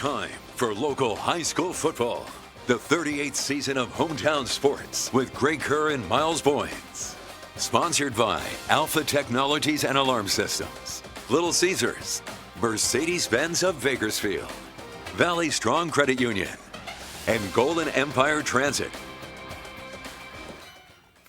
time for local high school football. The 38th season of Hometown Sports with Kerr and Myles Boyns. Sponsored by Alpha Technologies and Alarm Systems, Little Caesars, Mercedes-Benz of Bakersfield, Valley Strong Credit Union, and Golden Empire Transit.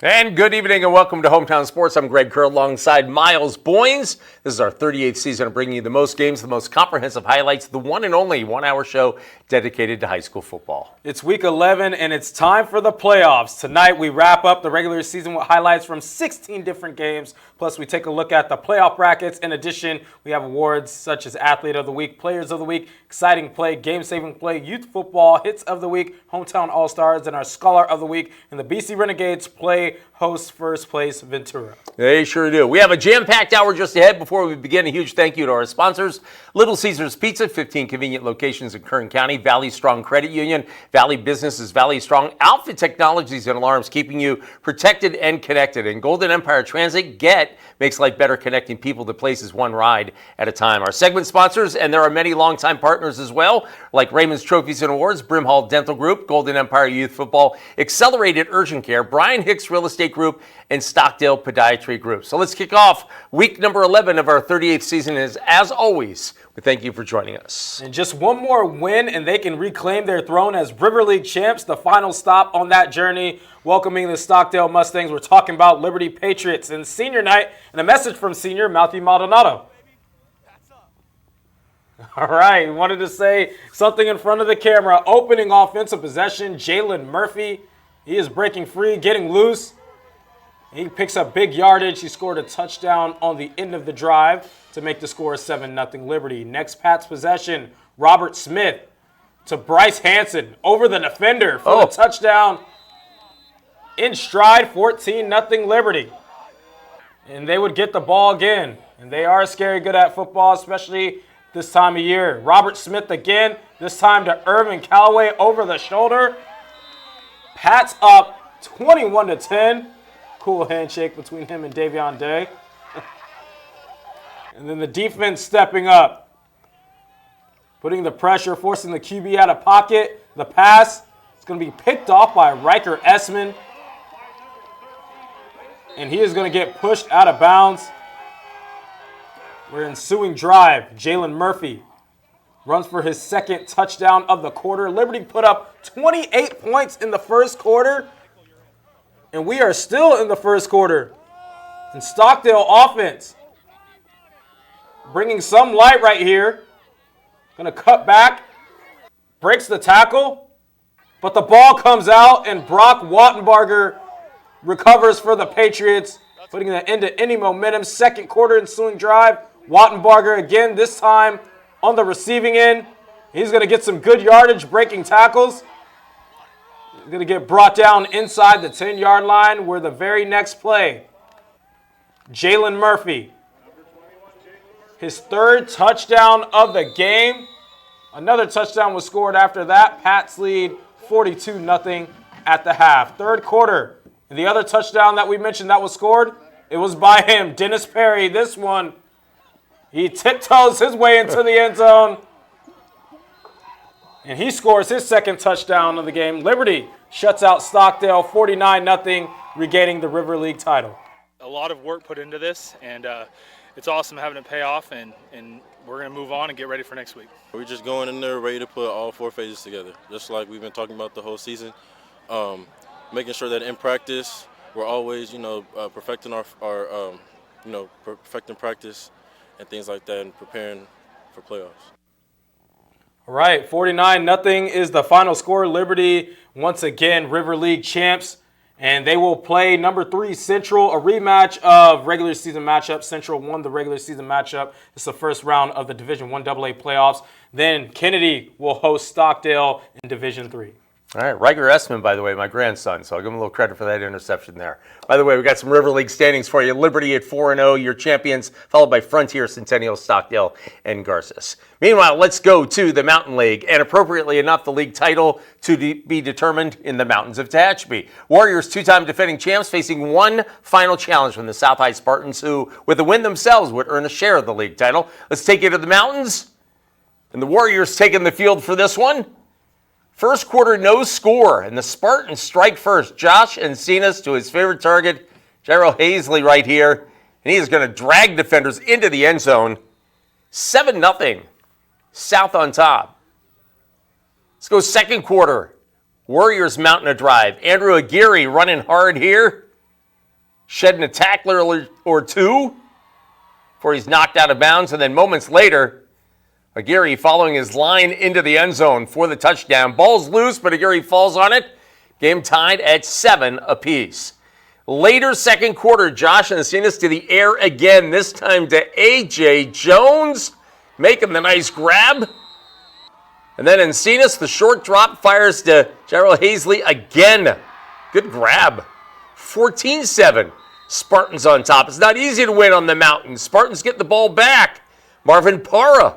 And good evening and welcome to Hometown Sports. I'm Kerr alongside Myles Boyns. This is our 38th season of bringing you the most games, the most comprehensive highlights, the one and only one-hour show dedicated to high school football. It's week 11 and it's time for the playoffs. Tonight we wrap up the regular season with highlights from 16 different games. Plus we take a look at the playoff brackets. In addition, we have awards such as Athlete of the Week, Players of the Week, Exciting Play, Game-Saving Play, Youth Football, Hits of the Week, Hometown All-Stars, and our Scholar of the Week. And the BC Renegades play host first place Ventura. They sure do. We have a jam-packed hour just ahead. Before we begin, a huge thank you to our sponsors. Little Caesars Pizza, 15 convenient locations in Kern County. Valley Strong Credit Union. Valley Business is Valley Strong. Alpha Technologies and Alarms, keeping you protected and connected. And Golden Empire Transit, makes life better connecting people to places one ride at a time. Our segment sponsors, and there are many longtime partners as well, like Raymond's Trophies and Awards, Brimhall Dental Group, Golden Empire Youth Football, Accelerated Urgent Care, Brian Hicks Real Estate Group, and Stockdale Podiatry Group. So let's kick off week number 11 of our 38th season. As always, we thank you for joining us. And just one more win, and they can reclaim their throne as River League champs. The final stop on that journey, welcoming the Stockdale Mustangs. We're talking about Liberty Patriots and senior night, and a message from senior Matthew Maldonado. All right, wanted to say something in front of the camera. Opening offensive possession, Jalen Murphy. He is breaking free, getting loose. He picks up big yardage. He scored a touchdown on the end of the drive to make the score 7-0 Liberty. Next Pats possession, Robert Smith to Bryce Hanson over the defender for the touchdown. In stride, 14-0 Liberty. And they would get the ball again. And they are scary good at football, especially this time of year. Robert Smith again, this time to Irvin Callaway over the shoulder. Pats up 21-10. Cool handshake between him and Davion Day. And then the defense stepping up. Putting the pressure, forcing the QB out of pocket. The pass is going to be picked off by Riker Essman. And he is going to get pushed out of bounds. We're ensuing drive. Jalen Murphy runs for his second touchdown of the quarter. Liberty put up 28 points in the first quarter. And we are still in the first quarter. And Stockdale offense bringing some light right here. Going to cut back. Breaks the tackle. But the ball comes out and Brock Wattenbarger recovers for the Patriots, putting an end to any momentum. Second quarter ensuing drive. Wattenbarger again, this time on the receiving end. He's going to get some good yardage breaking tackles. He's going to get brought down inside the 10-yard line where the very next play, Jalen Murphy, his third touchdown of the game. Another touchdown was scored after that. Pats lead 42-0 at the half. Third quarter, and the other touchdown that we mentioned that was scored, it was by him, Dennis Perry. This one, he tiptoes his way into the end zone. And he scores his second touchdown of the game. Liberty shuts out Stockdale 49-0, regaining the River League title. A lot of work put into this, and it's awesome having it pay off, and we're going to move on and get ready for next week. We're just going in there ready to put all four phases together, just like we've been talking about the whole season. Making sure that in practice, we're always, perfecting perfecting practice and things like that and preparing for playoffs. All right, 49-0 is the final score. Liberty, once again, River League champs, and they will play number 3 Central, a rematch of regular season matchup. Central won the regular season matchup. It's the first round of the Division I AA playoffs. Then Kennedy will host Stockdale in Division III. All right, Riker Essman, by the way, my grandson, so I'll give him a little credit for that interception there. By the way, we got some River League standings for you. Liberty at 4-0, your champions, followed by Frontier, Centennial, Stockdale, and Garces. Meanwhile, let's go to the Mountain League, and appropriately enough, the league title to be determined in the mountains of Tehachapi. Warriors, two-time defending champs, facing one final challenge from the South High Spartans, who, with a win themselves, would earn a share of the league title. Let's take you to the mountains And the Warriors taking the field for this one. First quarter, no score, and the Spartans strike first. Josh Encinas to his favorite target, Gerald Hazley right here, and he is going to drag defenders into the end zone. 7-0, South on top. Let's go second quarter. Warriors mounting a drive. Andrew Aguirre running hard here, shedding a tackler or two before he's knocked out of bounds, and then moments later, Aguirre following his line into the end zone for the touchdown. Ball's loose, but Aguirre falls on it. Game tied at 7 apiece. Later second quarter, Josh Encinas to the air again, this time to A.J. Jones, making the nice grab. And then Encinas, the short drop, fires to Gerald Hazley again. Good grab. 14-7. Spartans on top. It's not easy to win on the mountain. Spartans get the ball back. Marvin Parra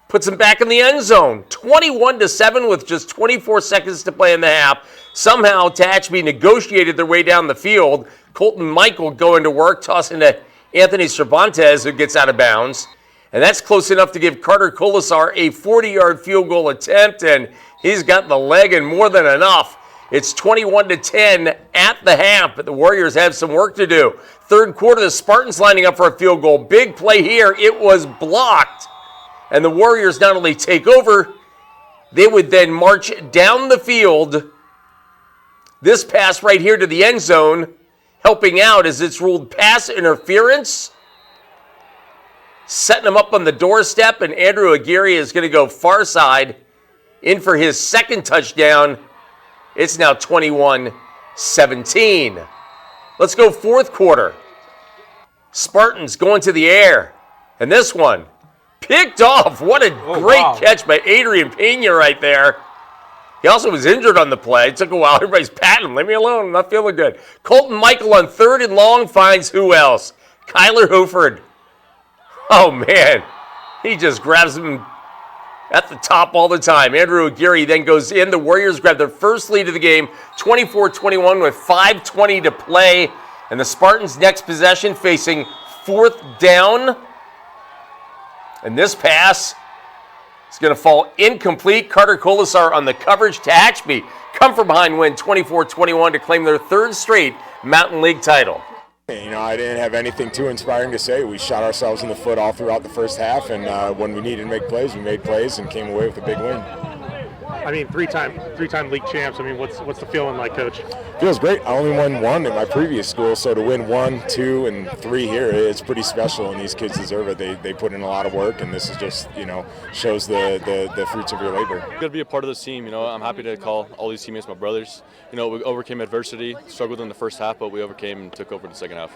puts him back in the end zone. 21-7 with just 24 seconds to play in the half. Somehow Tehachapi negotiated their way down the field. Colton Michael going to work, tossing to Anthony Cervantes, who gets out of bounds. And that's close enough to give Carter Colasar a 40-yard field goal attempt, and he's got the leg and more than enough. It's 21-10 at the half, but the Warriors have some work to do. Third quarter, the Spartans lining up for a field goal. Big play here. It was blocked. And the Warriors not only take over, they would then march down the field. This pass right here to the end zone, helping out as it's ruled pass interference. Setting him up on the doorstep, and Andrew Aguirre is going to go far side in for his second touchdown. It's now 21-17. Let's go fourth quarter. Spartans going to the air. And this one, picked off. What a great catch by Adrian Pena right there. He also was injured on the play. It took a while. Everybody's patting him. Leave me alone. I'm not feeling good. Colton Michael on third and long finds who else? Kyler Huford. Oh, man. He just grabs him at the top all the time. Andrew Aguirre then goes in. The Warriors grab their first lead of the game, 24-21 with 5:20 to play. And the Spartans' next possession facing fourth down. And this pass is going to fall incomplete. Carter Colasar on the coverage. Tehachapi come from behind, win 24-21 to claim their third straight Mountain League title. You know, I didn't have anything too inspiring to say. We shot ourselves in the foot all throughout the first half, and when we needed to make plays, we made plays and came away with a big win. I mean, three-time league champs. I mean, what's the feeling like, Coach? Feels great. I only won one at my previous school, so to win 1, 2, and 3 here, it's pretty special, and these kids deserve it. They put in a lot of work, and this is just, you know, shows the fruits of your labor. Good to be a part of this team. You know, I'm happy to call all these teammates my brothers. You know, we overcame adversity, struggled in the first half, but we overcame and took over the second half.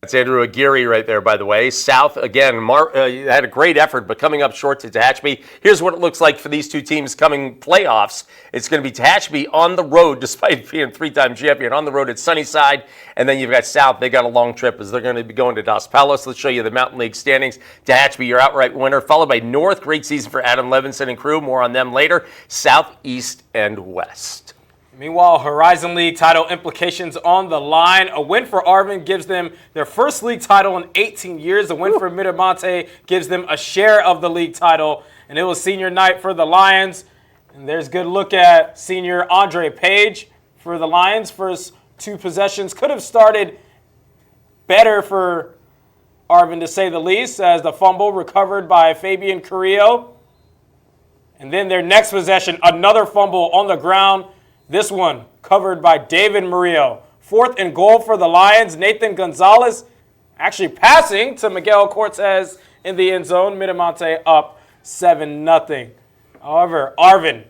That's Andrew Aguirre right there, by the way. South, again, had a great effort, but coming up short to Tehachapi. Here's what it looks like for these two teams coming playoffs. It's going to be Tehachapi on the road, despite being a three-time champion, on the road at Sunnyside. And then you've got South. They got a long trip as they're going to be going to Dos Palos. Let's show you the Mountain League standings. Tehachapi, your outright winner, followed by North. Great season for Adam Levinson and crew. More on them later. South, East, and West. Meanwhile, Horizon League title implications on the line. A win for Arvin gives them their first league title in 18 years. A win for Monte gives them a share of the league title. And it was senior night for the Lions. And there's a good look at senior Andre Page for the Lions. First 2 possessions could have started better for Arvin, to say the least, as the fumble recovered by Fabian Carrillo. And then their next possession, another fumble on the ground. This one covered by David Murillo. 4th and goal for the Lions. Nathan Gonzalez actually passing to Miguel Cortez in the end zone. Miramonte up 7-0. However, Arvin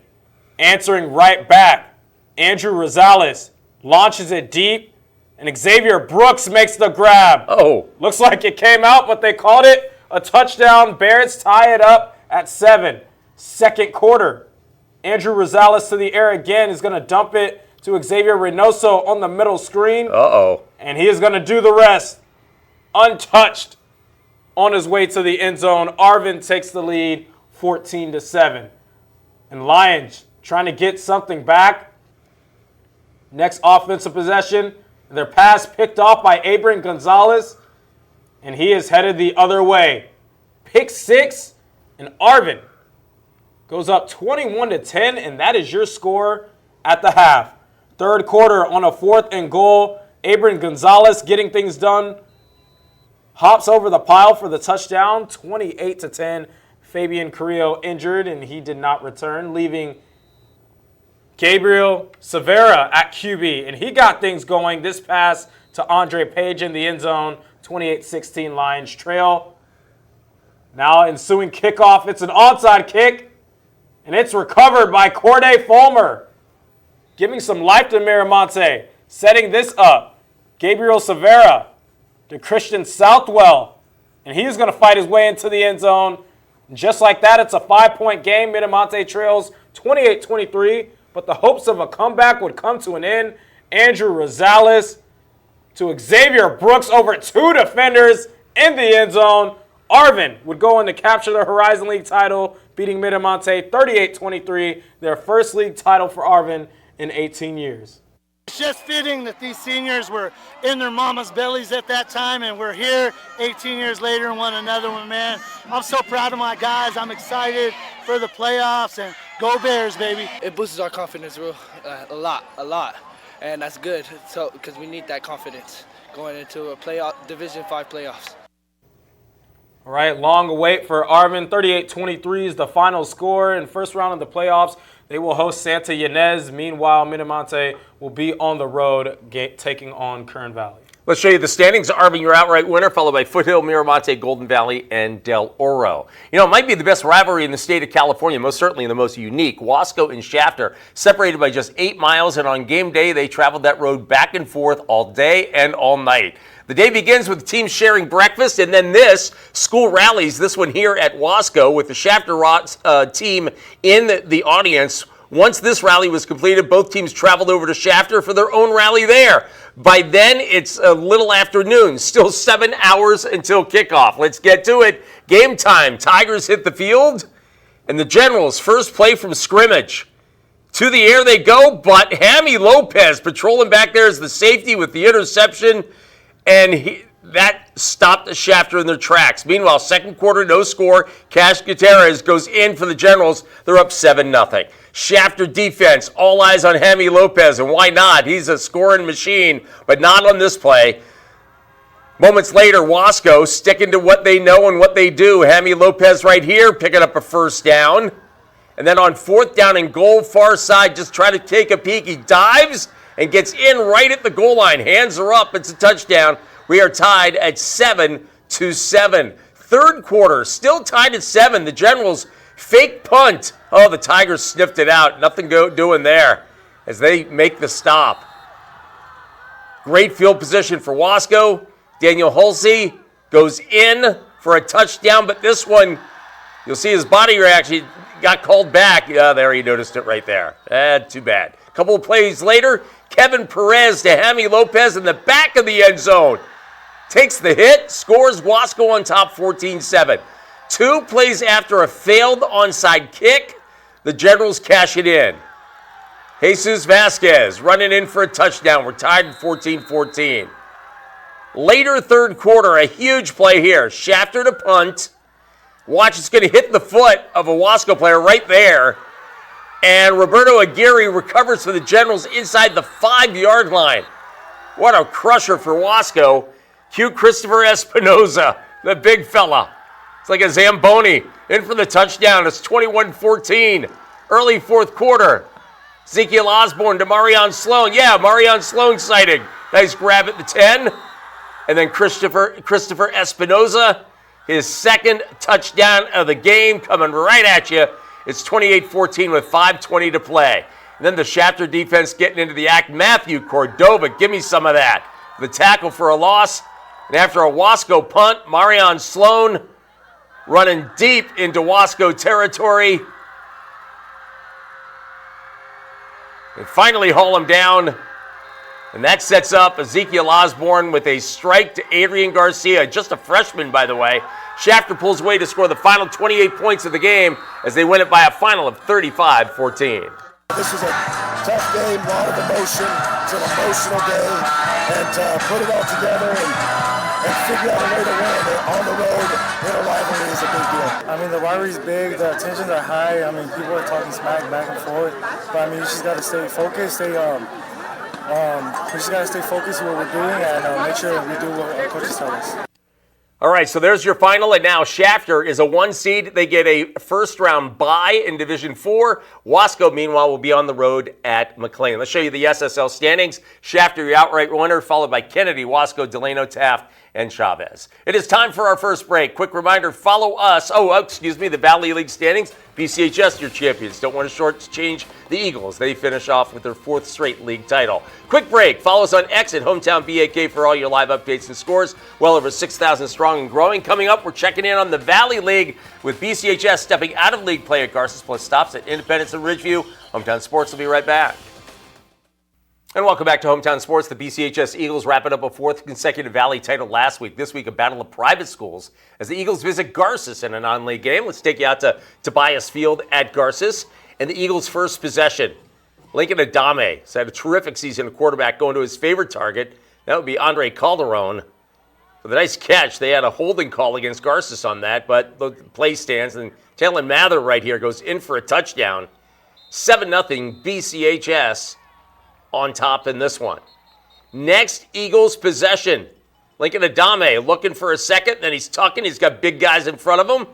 answering right back. Andrew Rosales launches it deep, and Xavier Brooks makes the grab. Oh. Looks like it came out, but they called it a touchdown. Barrett's tie it up at 7. Second quarter. Andrew Rosales to the air again is going to dump it to Xavier Reynoso on the middle screen. Uh-oh. And he is going to do the rest untouched on his way to the end zone. Arvin takes the lead 14-7. And Lions trying to get something back. Next offensive possession. Their pass picked off by Abram Gonzalez. And he is headed the other way. Pick 6, and Arvin goes up 21-10, and that is your score at the half. Third quarter on a 4th and goal. Abram Gonzalez getting things done. Hops over the pile for the touchdown, 28-10. Fabian Carrillo injured, and he did not return, leaving Gabriel Severa at QB, and he got things going. This pass to Andre Page in the end zone, 28-16 Lions trail. Now ensuing kickoff, it's an onside kick, and it's recovered by Corday Fulmer, giving some life to Monte, setting this up. Gabriel Severa to Christian Southwell, and he's going to fight his way into the end zone. And just like that, it's a 5-point game. Monte trails 28-23. But the hopes of a comeback would come to an end. Andrew Rosales to Xavier Brooks over 2 defenders in the end zone. Arvin would go on to capture the Horizon League title, beating Monte 38-23, their first league title for Arvin in 18 years. It's just fitting that these seniors were in their mama's bellies at that time, and we're here 18 years later and won another one, man. I'm so proud of my guys. I'm excited for the playoffs, and go Bears, baby. It boosts our confidence a lot, and that's good. So because we need that confidence going into a Division 5 playoffs. All right, long wait for Arvin. 38-23 is the final score in first round of the playoffs. They will host Santa Ynez. Meanwhile, Monte will be on the road taking on Kern Valley. Let's show you the standings. Arvin, your outright winner, followed by Foothill, Miramonte, Golden Valley, and Del Oro. You know, it might be the best rivalry in the state of California, most certainly the most unique. Wasco and Shafter, separated by just 8 miles, and on game day, they traveled that road back and forth all day and all night. The day begins with teams sharing breakfast, and then this, school rallies, this one here at Wasco, with the Shafter team in the audience. Once this rally was completed, both teams traveled over to Shafter for their own rally there. By then, it's a little afternoon, still 7 hours until kickoff. Let's get to it. Game time. Tigers hit the field, and the Generals first play from scrimmage. To the air they go, but Hammy Lopez patrolling back there as the safety with the interception, and that stopped the Shafter in their tracks. Meanwhile, second quarter, no score. Cash Gutierrez goes in for the Generals. They're up 7-0. Shafter defense, all eyes on Hammy Lopez, and why not? He's a scoring machine, but not on this play. Moments later, Wasco sticking to what they know and what they do. Hammy Lopez right here, picking up a first down. And then on 4th down and goal, far side, just try to take a peek. He dives and gets in right at the goal line. Hands are up. It's a touchdown. We are tied at 7-7. Third quarter, still tied at 7. The Generals fake punt. Oh, the Tigers sniffed it out. Nothing doing there as they make the stop. Great field position for Wasco. Daniel Hulsey goes in for a touchdown, but this one, you'll see his body reaction got called back. Yeah, there, you noticed it right there. Too bad. A couple of plays later, Kevin Perez to Hammy Lopez in the back of the end zone. Takes the hit, scores. Wasco on top 14-7. 2 plays after a failed onside kick, the Generals cash it in. Jesus Vasquez running in for a touchdown. We're tied at 14-14. Later third quarter, a huge play here. Shafter to punt. Watch, it's going to hit the foot of a Wasco player right there. And Roberto Aguirre recovers for the Generals inside the 5-yard line. What a crusher for Wasco. Cue Christopher Espinoza, the big fella. It's like a Zamboni. In for the touchdown. It's 21-14. Early fourth quarter. Ezekiel Osborne to Marion Sloan. Yeah, Marion Sloan sighting. Nice grab at the 10. And then Christopher Espinoza, his second touchdown of the game, coming right at you. It's 28-14 with 5:20 to play. And then the Shafter defense getting into the act. Matthew Cordova, give me some of that. The tackle for a loss. And after a Wasco punt, Marion Sloan running deep into Wasco territory. And finally haul him down. And that sets up Ezekiel Osborne with a strike to Adrian Garcia, just a freshman, by the way. Shafter pulls away to score the final 28 points of the game as they win it by a final of 35-14. This is a tough game, a lot of emotion. It's an emotional day, and put it all together and and figure out a way to win it on the road in a rivalry is a big deal. I mean, the rivalry's big, the tensions are high. I mean, people are talking smack back and forth. But I mean, you just got to stay focused, we just got to stay focused on what we're doing and make sure we do what our coaches tell us. All right, so there's your final, and now Shafter is a 1 seed. They get a first-round bye in Division 4. Wasco, meanwhile, will be on the road at McLean. Let's show you the SSL standings. Shafter, your outright winner, followed by Kennedy, Wasco, Delano, Taft, and Chavez. It is time for our first break. Quick reminder, follow us. The Valley League standings. BCHS, your champions. Don't want to shortchange the Eagles. They finish off with their 4th straight league title. Quick break. Follow us on X at Hometown BAK for all your live updates and scores. Well over 6,000 strong and growing. Coming up, we're checking in on the Valley League with BCHS stepping out of league play at Garces, plus stops at Independence and Ridgeview. Hometown Sports will be right back. And welcome back to Hometown Sports. The BCHS Eagles wrapping up a 4th consecutive Valley title last week. This week, a battle of private schools as the Eagles visit Garces in a non-league game. Let's take you out to Tobias Field at Garces. And the Eagles' first possession. Lincoln Adame has had a terrific season at quarterback, going to his favorite target. That would be Andre Calderon. With a nice catch, they had a holding call against Garces on that, but the play stands. And Talon Mather right here goes in for a touchdown. 7-0 BCHS. On top in this one. Next, Eagles possession. Lincoln Adame looking for a second, then he's tucking. He's got big guys in front of him.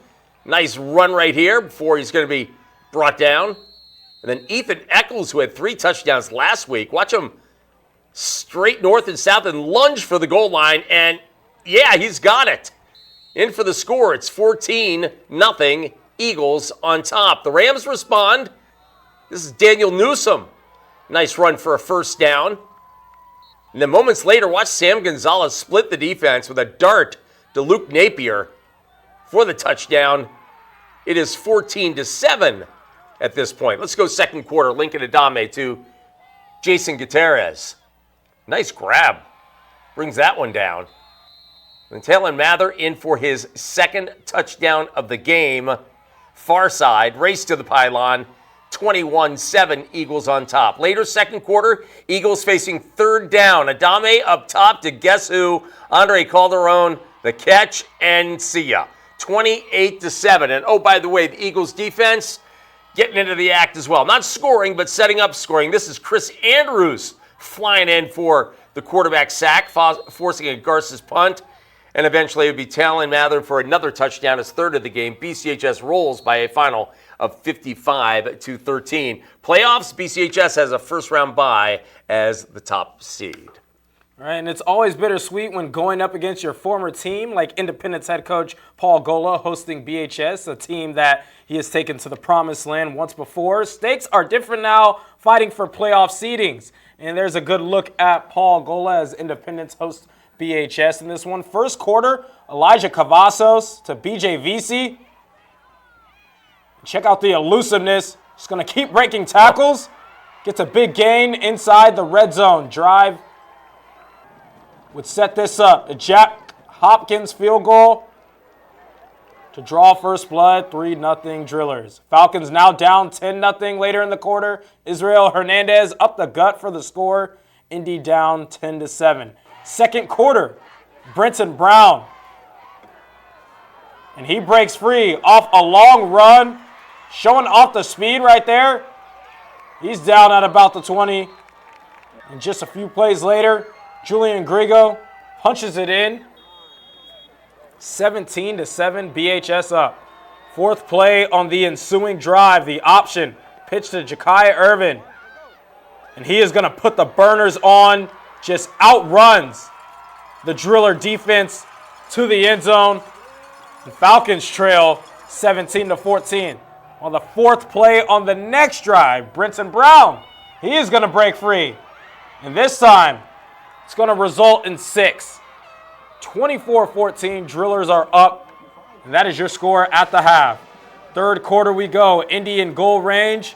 Nice run right here before he's going to be brought down. And then Ethan Eccles, who had 3 touchdowns last week. Watch him straight north and south and lunge for the goal line. And, yeah, he's got it. In for the score. It's 14-0 Eagles on top. The Rams respond. This is Daniel Newsom. Nice run for a first down. And then moments later, watch Sam Gonzalez split the defense with a dart to Luke Napier for the touchdown. It is 14-7 at this point. Let's go second quarter. Lincoln Adame to Jason Gutierrez. Nice grab. Brings that one down. And Talon Mather in for his 2nd touchdown of the game. Far side, race to the pylon. 21-7, Eagles on top. Later, second quarter, Eagles facing 3rd down. Adame up top to guess who? Andre Calderon, the catch, and see ya. 28-7. And oh, by the way, the Eagles defense getting into the act as well. Not scoring, but setting up scoring. This is Chris Andrews flying in for the quarterback sack, forcing a Garces punt. And eventually it would be Talon Mather for another touchdown, his 3rd of the game. BCHS rolls by a final of 55-13. Playoffs, BCHS has a first-round bye as the top seed. All right, and it's always bittersweet when going up against your former team, like Independence head coach Paul Gola hosting BHS, a team that he has taken to the promised land once before. Stakes are different now, fighting for playoff seedings. And there's a good look at Paul Gola as Independence hosts BHS in this one. First quarter, Elijah Cavazos to BJ Vesey. Check out the elusiveness. Just going to keep breaking tackles. Gets a big gain inside the red zone. Drive would set this up. A Jack Hopkins field goal to draw first blood. 3-0 Drillers. Falcons now down 10-0 later in the quarter. Israel Hernandez up the gut for the score. Indy down 10-7. Second quarter, Brenton Brown. And he breaks free off a long run. Showing off the speed right there. He's down at about the 20. And just a few plays later, Julian Grigo punches it in. 17-7, BHS up. 4th play on the ensuing drive. The option pitch to Ja'Kai Arvin. And he is going to put the burners on. Just outruns the Driller defense to the end zone. The Falcons trail 17-14. On the 4th play on the next drive, Brenton Brown, he is going to break free. And this time, it's going to result in 6. 24-14, Drillers are up. And that is your score at the half. 3rd quarter we go, Indy in goal range.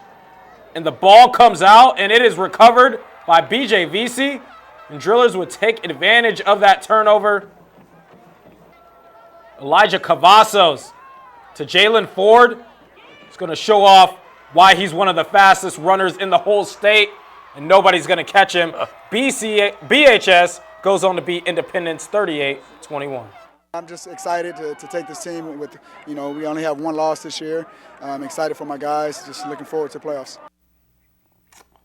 And the ball comes out, and it is recovered by BJ Vesey. And Drillers would take advantage of that turnover. Elijah Cavazos to Jalen Ford. It's going to show off why he's one of the fastest runners in the whole state, and nobody's going to catch him. BHS goes on to beat Independence 38-21. I'm just excited to take this team with, we only have one loss this year. I'm excited for my guys, just looking forward to playoffs.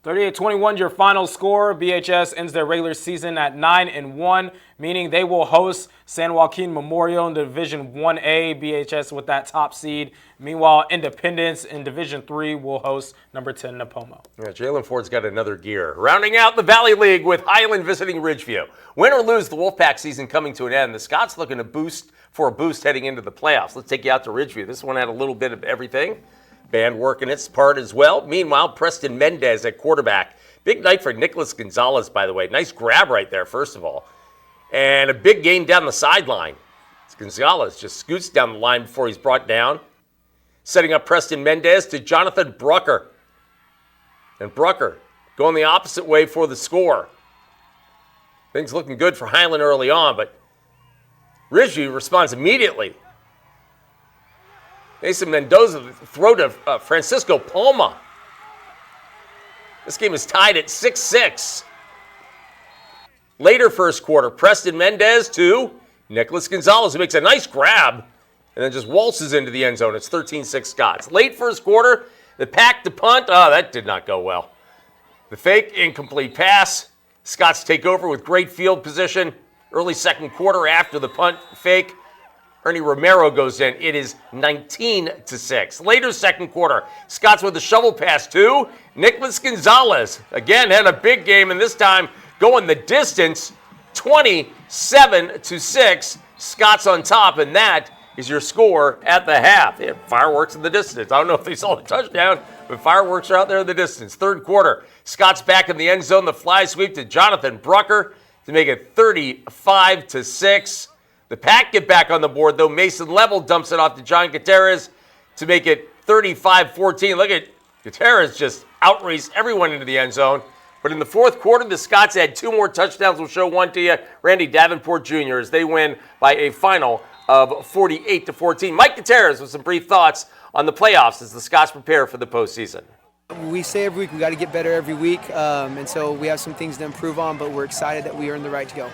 38-21, your final score. BHS ends their regular season at 9-1, meaning they will host San Joaquin Memorial in Division 1A. BHS with that top seed. Meanwhile, Independence in Division 3 will host number 10 Napomo. Yeah, Jalen Ford's got another gear. Rounding out the Valley League with Highland visiting Ridgeview. Win or lose, the Wolfpack season coming to an end. The Scots looking to boost heading into the playoffs. Let's take you out to Ridgeview. This one had a little bit of everything. Band working its part as well. Meanwhile, Preston Mendez at quarterback. Big night for Nicholas Gonzalez, by the way. Nice grab right there, first of all. And a big gain down the sideline. Gonzalez just scoots down the line before he's brought down. Setting up Preston Mendez to Jonathan Brucker. And Brucker going the opposite way for the score. Things looking good for Highland early on, but Ridgeview responds immediately. Mason Mendoza throw to Francisco Palma. This game is tied at 6-6. Later first quarter, Preston Mendez to Nicholas Gonzalez, who makes a nice grab and then just waltzes into the end zone. It's 13-6 Scots. Late first quarter, the pack to punt. Oh, that did not go well. The fake, incomplete pass. Scots take over with great field position. Early second quarter after the punt fake, Ernie Romero goes in. It is 19-6. Later second quarter, Scots with the shovel pass to Nicholas Gonzalez. Again, had a big game, and this time going the distance, 27-6. Scots on top, and that is your score at the half. They had fireworks in the distance. I don't know if they saw the touchdown, but fireworks are out there in the distance. Third quarter, Scots back in the end zone. The fly sweep to Jonathan Brucker to make it 35-6. The Pack get back on the board, though. Mason Level dumps it off to John Gutierrez to make it 35-14. Look at Gutierrez just outrace everyone into the end zone. But in the fourth quarter, the Scots had two more touchdowns. We'll show one to you. Randy Davenport Jr. as they win by a final of 48-14. Mike Gutierrez with some brief thoughts on the playoffs as the Scots prepare for the postseason. We say every week we got to get better every week, and so we have some things to improve on, but we're excited that we earned the right to go.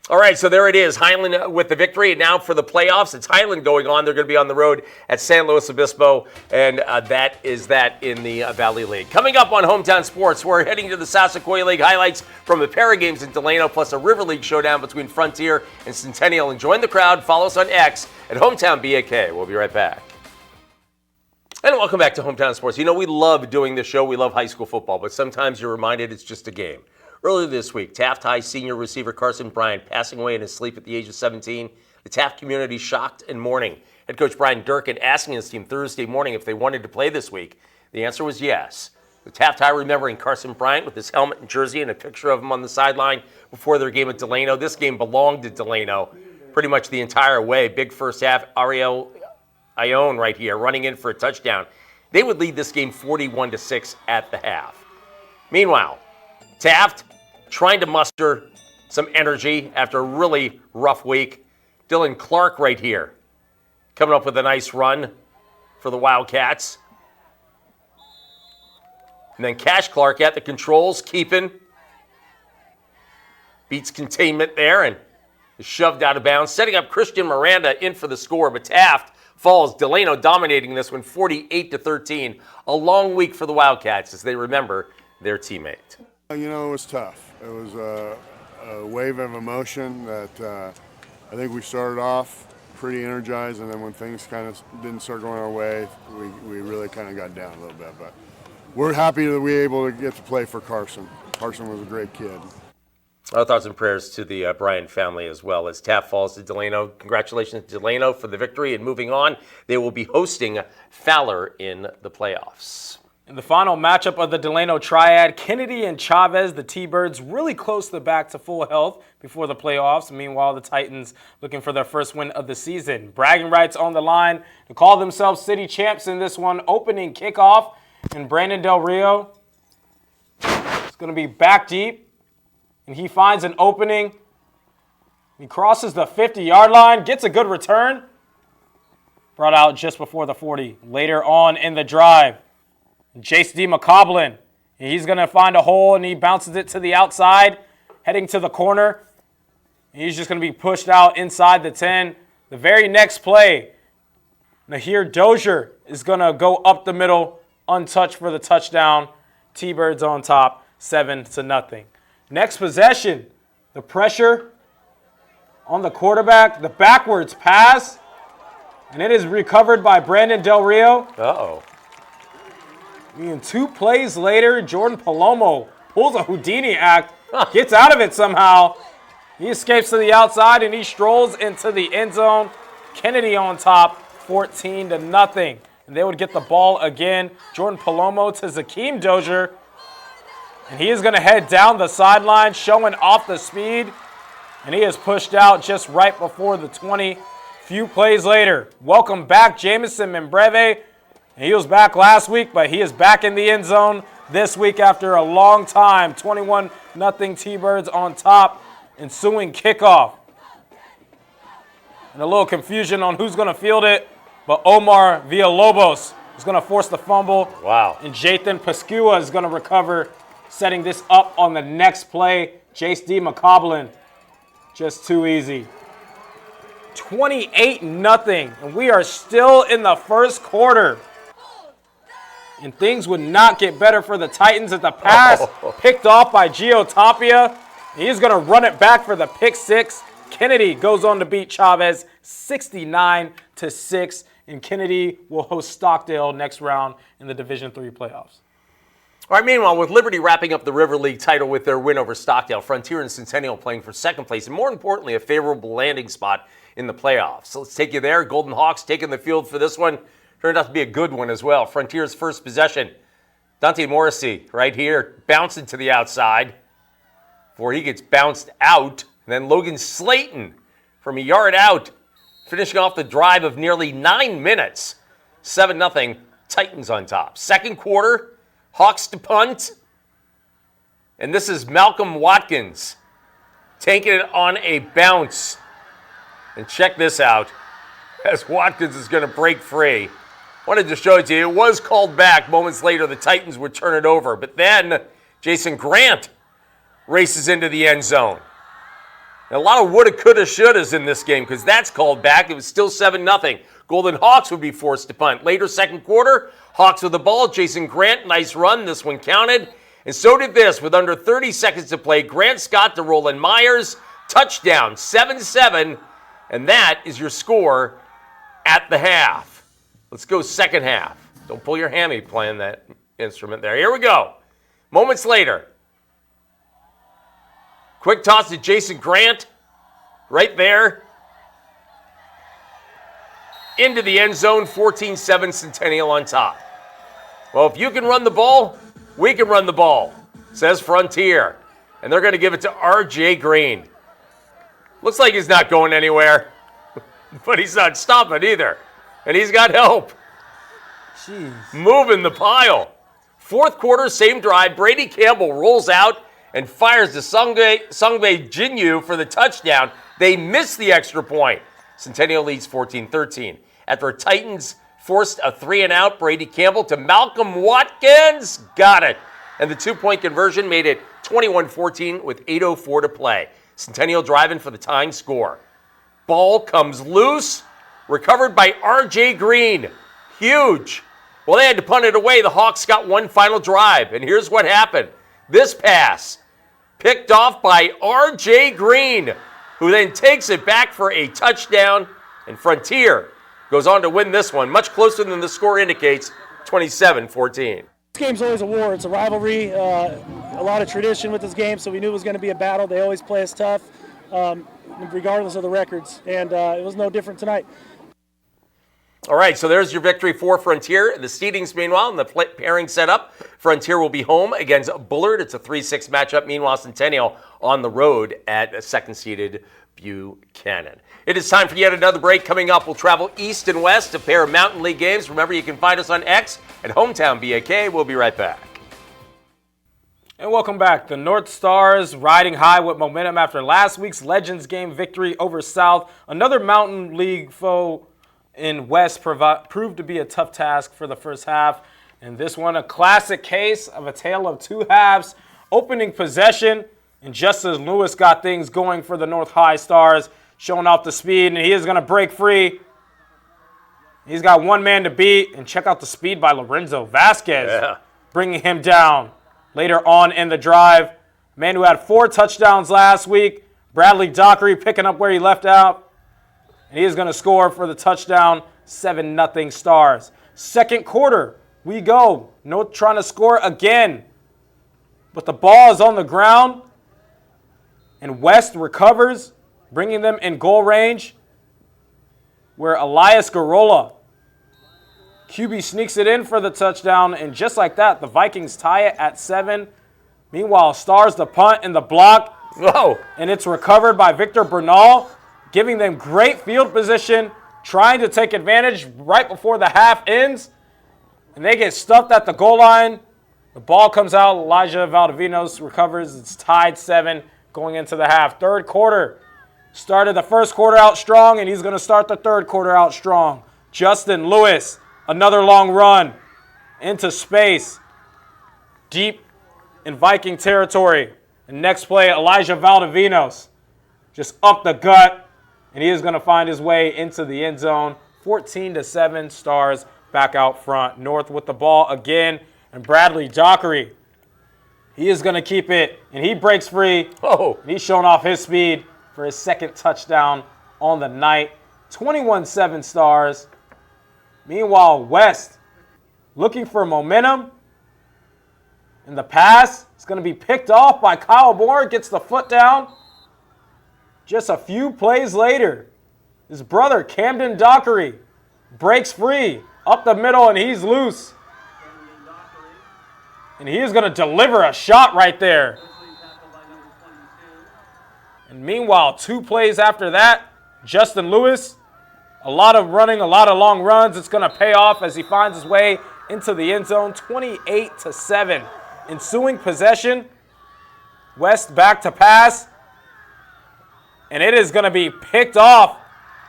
All right, so there it is. Highland with the victory. And now for the playoffs, it's Highland going on. They're going to be on the road at San Luis Obispo, and that is that in the Valley League. Coming up on Hometown Sports, we're heading to the Sassaquoi League highlights from the Para Games in Delano, plus a River League showdown between Frontier and Centennial. And join the crowd. Follow us on X at Hometown BAK. We'll be right back. And welcome back to Hometown Sports. You know, we love doing this show. We love high school football, but sometimes you're reminded it's just a game. Earlier this week, Taft High senior receiver Carson Bryant passing away in his sleep at the age of 17. The Taft community shocked and mourning. Head coach Brian Durkin asking his team Thursday morning if they wanted to play this week. The answer was yes. The Taft High remembering Carson Bryant with his helmet and jersey and a picture of him on the sideline before their game at Delano. This game belonged to Delano pretty much the entire way. Big first half, Ariel Ione right here running in for a touchdown. They would lead this game 41-6 at the half. Meanwhile, Taft trying to muster some energy after a really rough week. Dylan Clark right here coming up with a nice run for the Wildcats. And then Cash Clark at the controls, keeping. Beats containment there and is shoved out of bounds. Setting up Christian Miranda in for the score, but Taft falls. Delano dominating this one 48-13. A long week for the Wildcats as they remember their teammate. You know, it was tough. It was a wave of emotion that I think we started off pretty energized, and then when things kind of didn't start going our way, we really kind of got down a little bit. But we're happy that we were able to get to play for Carson. Carson was a great kid. Our thoughts and prayers to the Bryant family as well as Taft falls to Delano. Congratulations to Delano for the victory, and moving on, they will be hosting Fowler in the playoffs. In the final matchup of the Delano Triad, Kennedy and Chavez, the T-Birds, really close to back to full health before the playoffs. Meanwhile, the Titans looking for their first win of the season. Bragging rights on the line to call themselves city champs in this one. Opening kickoff, and Brandon Del Rio is going to be back deep, and he finds an opening. He crosses the 50-yard line, gets a good return. Brought out just before the 40. Later on in the drive, Jace D. McCoblin, he's going to find a hole, and he bounces it to the outside. heading to the corner. He's just going to be pushed out inside the 10. The very next play, Nahir Dozier is going to go up the middle, untouched for the touchdown. T-Birds on top, 7-0. Next possession, the pressure on the quarterback, the backwards pass, and it is recovered by Brandon Del Rio. Uh-oh. And 2 plays later, Jordan Palomo pulls a Houdini act, gets out of it somehow. He escapes to the outside, and he strolls into the end zone. Kennedy on top, 14-0. And they would get the ball again. Jordan Palomo to Zakeem Dozier. And he is going to head down the sideline, showing off the speed. And he is pushed out just right before the 20. Few plays later, welcome back Jamison Membreve. He was back last week, but he is back in the end zone this week after a long time. 21-0 T-Birds on top. Ensuing kickoff. And a little confusion on who's going to field it, but Omar Villalobos is going to force the fumble. Wow. And Jathan Pascua is going to recover, setting this up on the next play. Jace D. McCoblin, just too easy. 28-0, and we are still in the first quarter. And things would not get better for the Titans at the pass. Picked off by Gio Tapia. He's going to run it back for the pick 6. Kennedy goes on to beat Chavez 69-6. And Kennedy will host Stockdale next round in the Division III playoffs. All right, meanwhile, with Liberty wrapping up the River League title with their win over Stockdale, Frontier and Centennial playing for second place, and more importantly, a favorable landing spot in the playoffs. So let's take you there. Golden Hawks taking the field for this one. Turned out to be a good one as well. Frontier's first possession. Dante Morrissey right here, bouncing to the outside before he gets bounced out. And then Logan Slayton from a yard out, finishing off the drive of nearly 9 minutes. 7-0, Titans on top. Second quarter, Hawks to punt. And this is Malcolm Watkins taking it on a bounce. And check this out, as Watkins is going to break free. Wanted to show it to you. It was called back. Moments later, the Titans would turn it over. But then Jason Grant races into the end zone. And a lot of woulda, coulda, shouldas in this game because that's called back. It was still 7-0. Golden Hawks would be forced to punt. Later, second quarter, Hawks with the ball. Jason Grant, nice run. This one counted. And so did this. With under 30 seconds to play, Grant Scott to Roland Myers. Touchdown, 7-7. And that is your score at the half. Let's go second half. Don't pull your hammy playing that instrument there. Here we go. Moments later. Quick toss to Jason Grant. Right there. Into the end zone. 14-7 Centennial on top. Well, if you can run the ball, we can run the ball, says Frontier. And they're going to give it to R.J. Green. Looks like he's not going anywhere, but he's not stopping either. And he's got help. Jeez. Moving the pile. Fourth quarter, same drive. Brady Campbell rolls out and fires to Sungbae Jinyu for the touchdown. They miss the extra point. Centennial leads 14-13. After Titans forced a 3-and-out, Brady Campbell to Malcolm Watkins. Got it. And the 2-point conversion made it 21-14 with 8:04 to play. Centennial driving for the tying score. Ball comes loose. Recovered by R.J. Green. Huge. Well, they had to punt it away. The Hawks got one final drive. And here's what happened. This pass picked off by R.J. Green, who then takes it back for a touchdown. And Frontier goes on to win this one, much closer than the score indicates, 27-14. This game's always a war. It's a rivalry, a lot of tradition with this game, so we knew it was going to be a battle. They always play us tough, regardless of the records, and it was no different tonight. All right, so there's your victory for Frontier. The seedings, meanwhile, and the pairing set up. Frontier will be home against Bullard. It's a 3-6 matchup. Meanwhile, Centennial on the road at second-seeded Buchanan. It is time for yet another break. Coming up, we'll travel east and west to pair Mountain League games. Remember, you can find us on X at Hometown BAK. We'll be right back. And welcome back. The North Stars riding high with momentum after last week's Legends game victory over South. Another Mountain League foe in West proved to be a tough task for the first half. And this one, a classic case of a tale of two halves. Opening possession, And Justin Lewis got things going for the North High Stars, showing off the speed, and he is going to break free. He's got one man to beat, and check out the speed by Lorenzo Vasquez, bringing him down later on in the drive. Man who had 4 touchdowns last week, Bradley Dockery picking up where he left out, and he is going to score for the touchdown, 7-0 Stars. Second quarter, we go. North trying to score again, but the ball is on the ground, and West recovers, bringing them in goal range, where Elias Garola, QB, sneaks it in for the touchdown, and just like that, the Vikings tie it at 7. Meanwhile, Stars the punt and the block, and it's recovered by Victor Bernal, giving them great field position, trying to take advantage right before the half ends, and they get stuffed at the goal line. The ball comes out, Elijah Valdivinos recovers, it's tied 7 going into the half. Third quarter, started the first quarter out strong, and he's going to start the third quarter out strong. Justin Lewis, another long run into space, deep in Viking territory. And next play, Elijah Valdivinos, just up the gut, and he is going to find his way into the end zone. 14-7 Stars back out front. North with the ball again, and Bradley Dockery, he is going to keep it, and he breaks free. And he's showing off his speed for his second touchdown on the night. 21-7 Stars. Meanwhile, West looking for momentum. And the pass is going to be picked off by Kyle Moore. Gets the foot down. Just a few plays later, his brother, Camden Dockery, breaks free up the middle, and he's loose. And he is going to deliver a shot right there. And meanwhile, 2 plays after that, Justin Lewis, a lot of running, a lot of long runs. It's going to pay off as he finds his way into the end zone, 28-7. Ensuing possession, West back to pass, and it is going to be picked off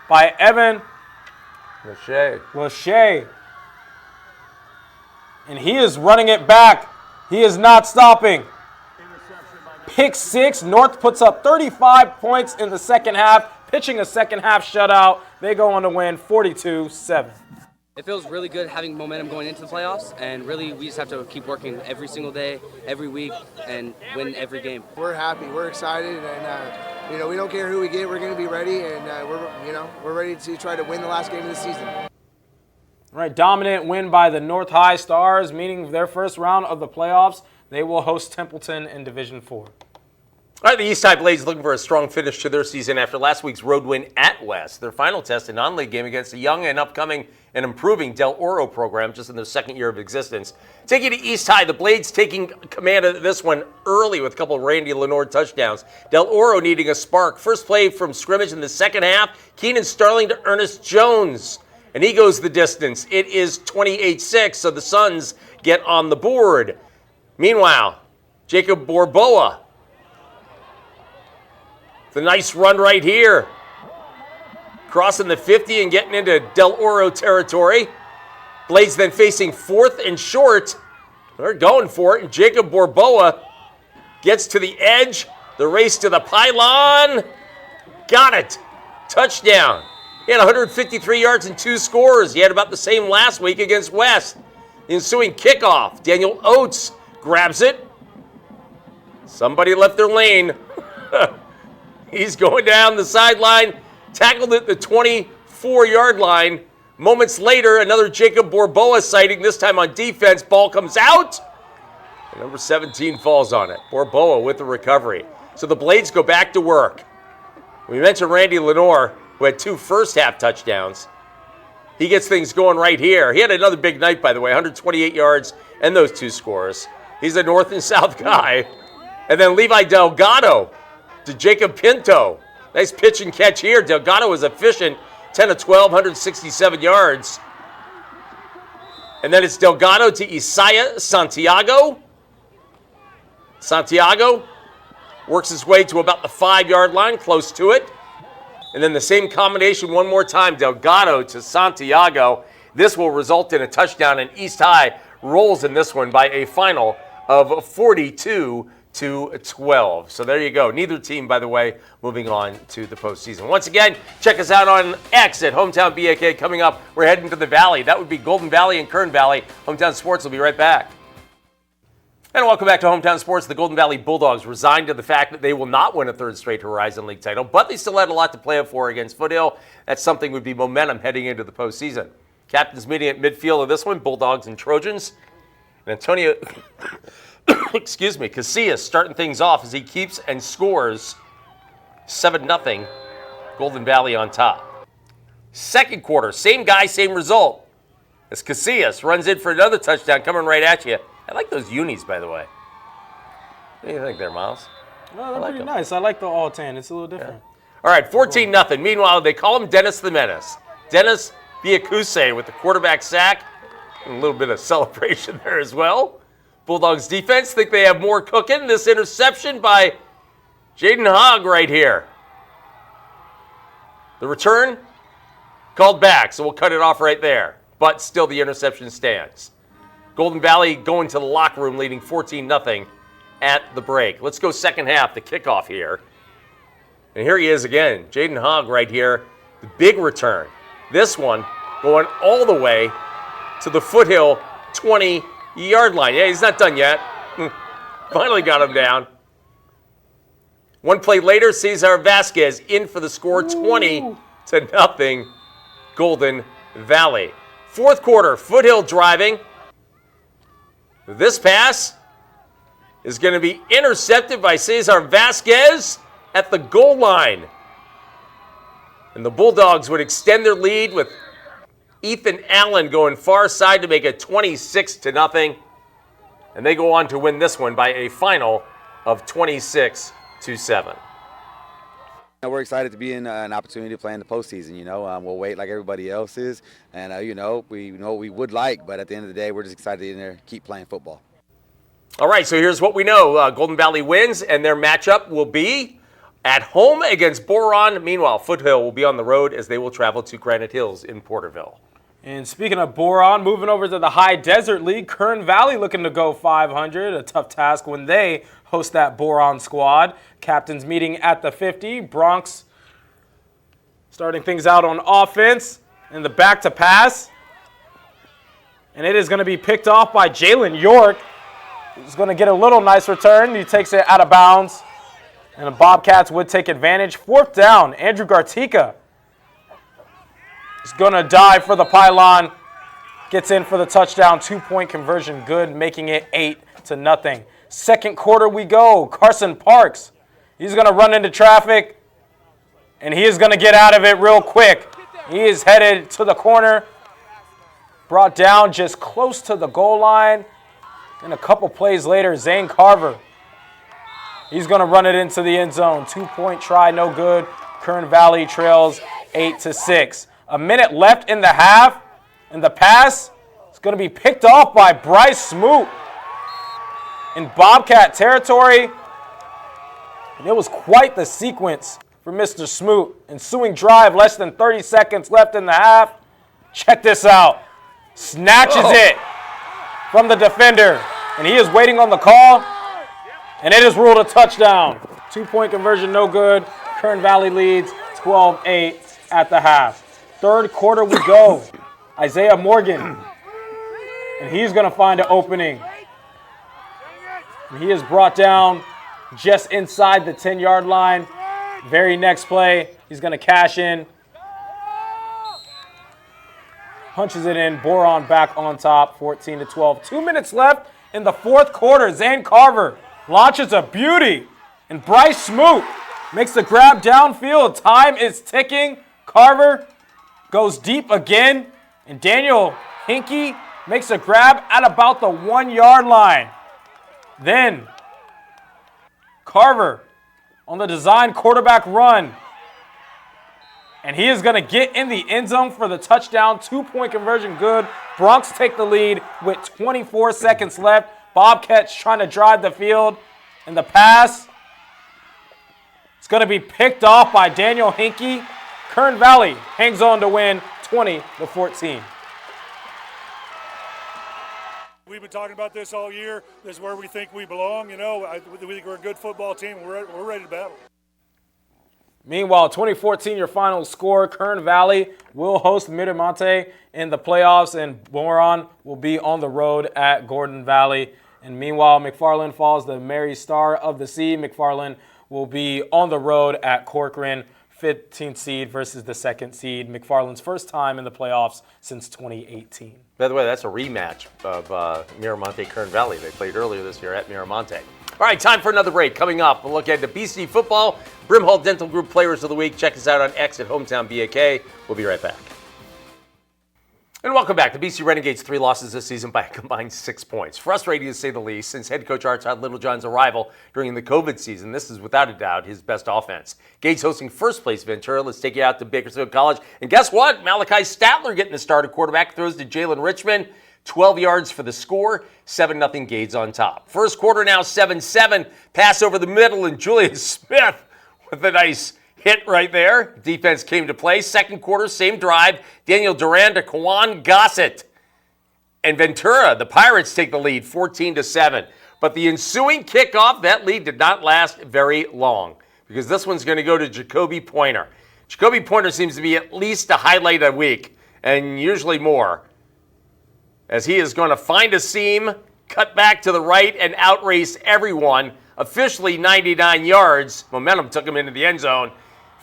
by Evan Lachey. And he is running it back. He is not stopping. Pick 6. North puts up 35 points in the second half, pitching a second half shutout. They go on to win 42-7. It feels really good having momentum going into the playoffs, and really we just have to keep working every single day, every week, and win every game. We're happy, we're excited, and we don't care who we get. We're going to be ready, and we're ready to try to win the last game of the season. All right, dominant win by the North High Stars, meaning their first round of the playoffs. They will host Templeton in Division 4. All right, the East High Blades looking for a strong finish to their season after last week's road win at West. Their final test, a non-league game against a young and upcoming and improving Del Oro program just in their second year of existence. Taking to East High, the Blades taking command of this one early with a couple of Randy Lenore touchdowns. Del Oro needing a spark. First play from scrimmage in the second half, Keenan Starling to Ernest Jones. And he goes the distance. It is 28-6, so the Suns get on the board. Meanwhile, Jacob Borboa, the nice run right here. Crossing the 50 and getting into Del Oro territory. Blades then facing 4th and short. They're going for it, and Jacob Borboa gets to the edge. The race to the pylon. Got it. Touchdown. He had 153 yards and 2 scores. He had about the same last week against West. The ensuing kickoff, Daniel Oates grabs it. Somebody left their lane. He's going down the sideline, tackled at the 24-yard line. Moments later, another Jacob Borboa sighting, this time on defense. Ball comes out, and number 17 falls on it. Borboa with the recovery. So the Blades go back to work. We mentioned Randy Lenore, who had 2 first-half touchdowns. He gets things going right here. He had another big night, by the way, 128 yards and those 2 scores. He's a north and south guy. And then Levi Delgado to Jacob Pinto. Nice pitch and catch here. Delgado was efficient, 10 of 12, 167 yards. And then it's Delgado to Isaiah Santiago. Santiago works his way to about the 5-yard line, close to it. And then the same combination one more time, Delgado to Santiago. This will result in a touchdown, and East High rolls in this one by a final of 42-7. 12. So there you go. Neither team, by the way, moving on to the postseason. Once again, check us out on X at Hometown BAK. Coming up, we're heading to the Valley. That would be Golden Valley and Kern Valley. Hometown Sports will be right back. And welcome back to Hometown Sports. The Golden Valley Bulldogs resigned to the fact that they will not win a third straight Horizon League title, but they still had a lot to play up for against Foothill. That's something would be momentum heading into the postseason. Captains meeting at midfield of this one, Bulldogs and Trojans. And Antonio... excuse me, Casillas starting things off as he keeps and scores 7-0, Golden Valley on top. Second quarter, same guy, same result, as Casillas runs in for another touchdown coming right at you. I like those unis, by the way. What do you think there, Miles? Well, they're pretty nice. I like the all tan. It's a little different. Yeah. All right, 14-0. Meanwhile, they call him Dennis the Menace. Dennis Biacuse with the quarterback sack. And a little bit of celebration there as well. Bulldogs defense think they have more cooking. This interception by Jaden Hogg right here. The return called back, so we'll cut it off right there. But still the interception stands. Golden Valley going to the locker room leading 14-0 at the break. Let's go second half, the kickoff here. And here he is again, Jaden Hogg right here. The big return. This one going all the way to the Foothill 20-yard line. Yeah, he's not done yet. Finally got him down. One play later, Cesar Vasquez in for the score, 20-0, Golden Valley. Fourth quarter, Foothill driving. This pass is going to be intercepted by Cesar Vasquez at the goal line. And the Bulldogs would extend their lead with Ethan Allen going far side to make it 26-0. And they go on to win this one by a final of 26-7. We're excited to be in an opportunity to play in the postseason. We'll wait like everybody else is, and we know what we would like, but at the end of the day, we're just excited to get in there, keep playing football. All right, so here's what we know: Golden Valley wins, and their matchup will be at home against Boron. Meanwhile, Foothill will be on the road as they will travel to Granite Hills in Porterville. And speaking of Boron, moving over to the High Desert League, Kern Valley looking to go 500. A tough task when they host that Boron squad. Captains meeting at the 50. Bronx starting things out on offense. And the back to pass. And it is going to be picked off by Jalen York. He's going to get a little nice return. He takes it out of bounds. And the Bobcats would take advantage. Fourth down, Andrew Gartica is going to dive for the pylon. Gets in for the touchdown. 2-point conversion good, making it 8-0. Second quarter we go. Carson Parks. He's going to run into traffic, and he is going to get out of it real quick. He is headed to the corner. Brought down just close to the goal line. And a couple plays later, Zane Carver. He's going to run it into the end zone. 2-point try, no good. Kern Valley trails 8-6. A minute left in the half, and the pass is going to be picked off by Bryce Smoot in Bobcat territory. And it was quite the sequence for Mr. Smoot. Ensuing drive, less than 30 seconds left in the half. Check this out. Snatches it from the defender, and he is waiting on the call, and it is ruled a touchdown. 2-point conversion, no good. Kern Valley leads 12-8 at the half. Third quarter we go. Isaiah Morgan, and he's going to find an opening. And he is brought down just inside the 10-yard line. Very next play, he's going to cash in. Punches it in. Boron back on top, 14-12. 2 minutes left in the fourth quarter. Zane Carver launches a beauty. And Bryce Smoot makes the grab downfield. Time is ticking. Carver goes deep again. And Daniel Hinkie makes a grab at about the 1-yard line. Then Carver on the design quarterback run. And he is going to get in the end zone for the touchdown. 2-point conversion good. Bronx take the lead with 24 seconds left. Bobcats trying to drive the field. And the pass is going to be picked off by Daniel Hinkie. Kern Valley hangs on to win 20-14. We've been talking about this all year. This is where we think we belong. We think we're a good football team. We're ready to battle. Meanwhile, 2014 your final score, Kern Valley will host Monte in the playoffs, and Boron will be on the road at Gordon Valley. And meanwhile, McFarland Falls, the Mary Star of the Sea. McFarland will be on the road at Corcoran, 15th seed versus the 2nd seed. McFarland's first time in the playoffs since 2018. By the way, that's a rematch of Miramonte Kern Valley. They played earlier this year at Miramonte. All right, time for another break. Coming up, we'll look at the BC football, Brimhall Dental Group Players of the Week. Check us out on X at Hometown BAK. We'll be right back. And welcome back. The BC Renegades 3 losses this season by a combined 6 points. Frustrating to say the least, since head coach Art Todd Littlejohn's arrival during the COVID season. This is without a doubt his best offense. Gage hosting first place Ventura. Let's take you out to Bakersfield College. And guess what? Malachi Statler getting the start at quarterback. Throws to Jalen Richmond. 12 yards for the score. 7-0 Gades on top. First quarter now 7-7. Pass over the middle, and Julian Smith with a nice hit right there. Defense came to play. Second quarter, same drive. Daniel Duran to Kawan Gossett. And Ventura, the Pirates, take the lead 14-7. But the ensuing kickoff, that lead did not last very long, because this one's going to go to Jacoby Pointer. Jacoby Pointer seems to be at least a highlight a week, and usually more, as he is going to find a seam, cut back to the right, and outrace everyone. Officially 99 yards. Momentum took him into the end zone.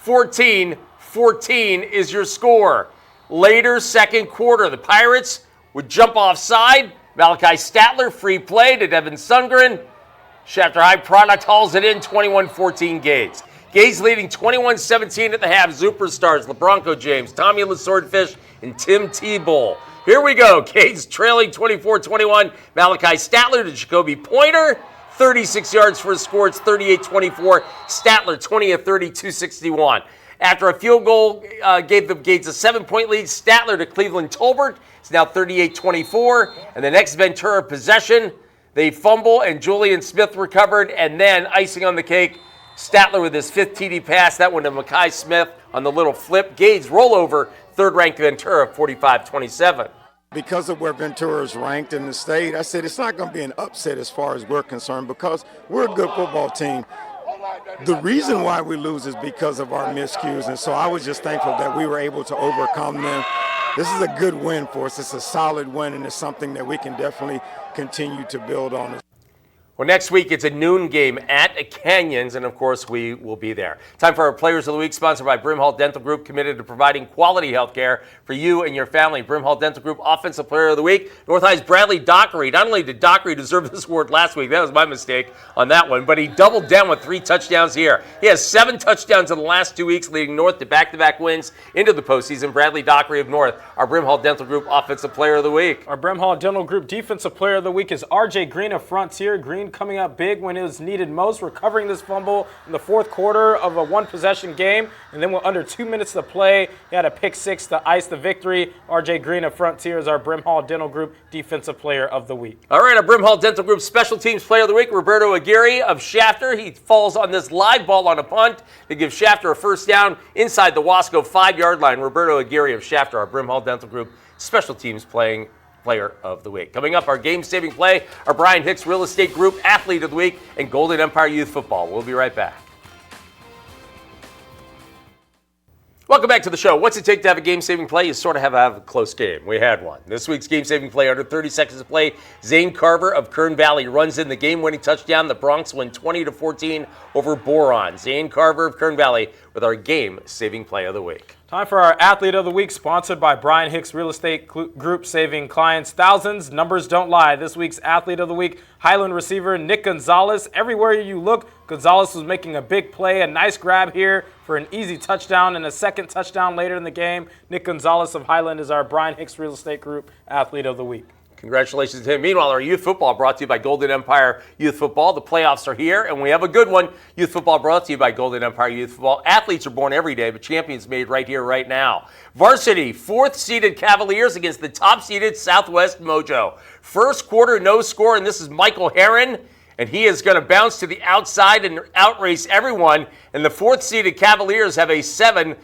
14-14 is your score. Later, second quarter, the Pirates would jump offside. Malachi Statler, free play to Devin Sundgren. Shafter High product hauls it in, 21-14 Gades. Gades leading 21-17 at the half. Superstars, LeBronco James, Tommy LaSwordfish, and Tim Tebow. Here we go. Gades trailing 24-21. Malachi Statler to Jacoby Pointer. 36 yards for a score. It's 38-24. Statler 20 of 30, 261. After a field goal gave the Gades a 7-point lead, Statler to Cleveland Tolbert. It's now 38-24. And the next Ventura possession, they fumble, and Julian Smith recovered. And then icing on the cake, Statler with his 5th TD pass. That one to Makai Smith on the little flip. Gades rollover, third-ranked Ventura, 45-27. Because of where Ventura is ranked in the state, I said it's not going to be an upset as far as we're concerned, because we're a good football team. The reason why we lose is because of our miscues, and so I was just thankful that we were able to overcome them. This is a good win for us. It's a solid win, and it's something that we can definitely continue to build on. Well, next week it's a noon game at Canyons, and of course we will be there. Time for our Players of the Week, sponsored by Brimhall Dental Group, committed to providing quality health care for you and your family. Brimhall Dental Group Offensive Player of the Week, North High's Bradley Dockery. Not only did Dockery deserve this award last week, that was my mistake on that one, but he doubled down with 3 touchdowns here. He has 7 touchdowns in the last 2 weeks, leading North to back-to-back wins into the postseason. Bradley Dockery of North, our Brimhall Dental Group Offensive Player of the Week. Our Brimhall Dental Group Defensive Player of the Week is RJ Green of Frontier. Green coming up big when it was needed most, recovering this fumble in the fourth quarter of a one-possession game, and then with under 2 minutes to play, he had a pick 6 to ice the victory. RJ Green of Frontier is our Brimhall Dental Group Defensive Player of the Week. All right, our Brimhall Dental Group Special Teams Player of the Week, Roberto Aguirre of Shafter. He falls on this live ball on a punt to give Shafter a first down inside the Wasco 5-yard line. Roberto Aguirre of Shafter, our Brimhall Dental Group Special Teams Player of the Week. Coming up, our game-saving play, our Brian Hicks Real Estate Group Athlete of the Week, and Golden Empire Youth Football. We'll be right back. Welcome back to the show. What's it take to have a game-saving play? You sort of have to have a close game. We had one. This week's game-saving play, under 30 seconds to play, Zane Carver of Kern Valley runs in the game-winning touchdown. The Bronx win 20-14 over Boron. Zane Carver of Kern Valley with our game-saving play of the week. Time for our Athlete of the Week, sponsored by Brian Hicks Real Estate Group, saving clients thousands. Numbers don't lie. This week's Athlete of the Week, Highland receiver Nick Gonzalez. Everywhere you look, Gonzalez was making a big play. A nice grab here for an easy touchdown, and a second touchdown later in the game. Nick Gonzalez of Highland is our Brian Hicks Real Estate Group Athlete of the Week. Congratulations to him. Meanwhile, our youth football brought to you by Golden Empire Youth Football. The playoffs are here, and we have a good one. Youth football brought to you by Golden Empire Youth Football. Athletes are born every day, but champions made right here, right now. Varsity, 4th-seeded Cavaliers against the top-seeded Southwest Mojo. First quarter, no score, and this is Michael Herron, and he is going to bounce to the outside and outrace everyone, and the 4th-seeded Cavaliers have a 7-0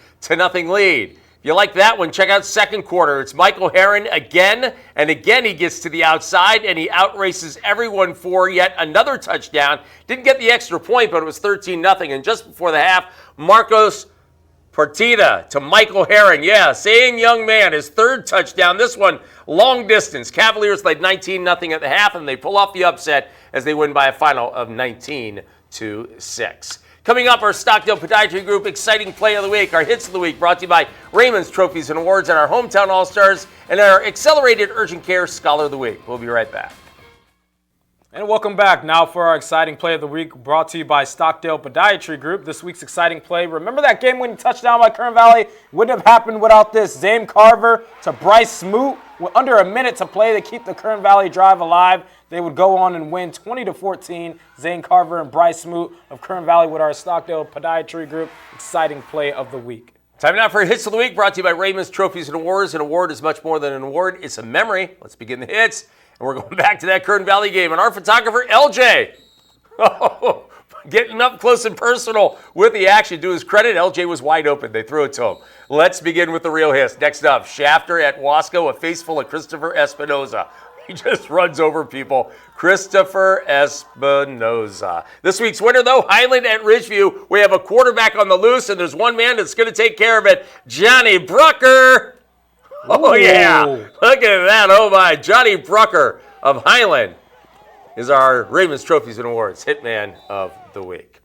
lead. If you like that one, check out second quarter. It's Michael Herron again, and again he gets to the outside, and he outraces everyone for yet another touchdown. Didn't get the extra point, but it was 13-0. And just before the half, Marcos Partida to Michael Herron. Yeah, same young man, his third touchdown. This one, long distance. Cavaliers led 19-0 at the half, and they pull off the upset as they win by a final of 19-6. Coming up, our Stockdale Podiatry Group exciting play of the week, our hits of the week, brought to you by Raymond's Trophies and Awards and our Hometown All-Stars, and our Accelerated Urgent Care Scholar of the Week. We'll be right back. And welcome back now for our exciting play of the week, brought to you by Stockdale Podiatry Group. This week's exciting play, remember that game-winning touchdown by Kern Valley? Wouldn't have happened without this. Zane Carver to Bryce Smoot. With under a minute to play, they keep the Kern Valley drive alive. They would go on and win 20-14. Zane Carver and Bryce Smoot of Kern Valley with our Stockdale Podiatry Group exciting play of the week. Time now for Hits of the Week, brought to you by Raymond's Trophies and Awards. An award is much more than an award. It's a memory. Let's begin the hits. And we're going back to that Kern Valley game. And our photographer, LJ, getting up close and personal with the action. To his credit, LJ was wide open. They threw it to him. Let's begin with the real hits. Next up, Shafter at Wasco, a face full of Christopher Espinoza. He just runs over people. Christopher Espinoza. This week's winner, though, Highland at Ridgeview. We have a quarterback on the loose, and there's one man that's going to take care of it, Johnny Brucker. Oh, yeah. Look at that. Oh, my. Johnny Brucker of Highland is our Raymond's Trophies and Awards Hitman of the Week.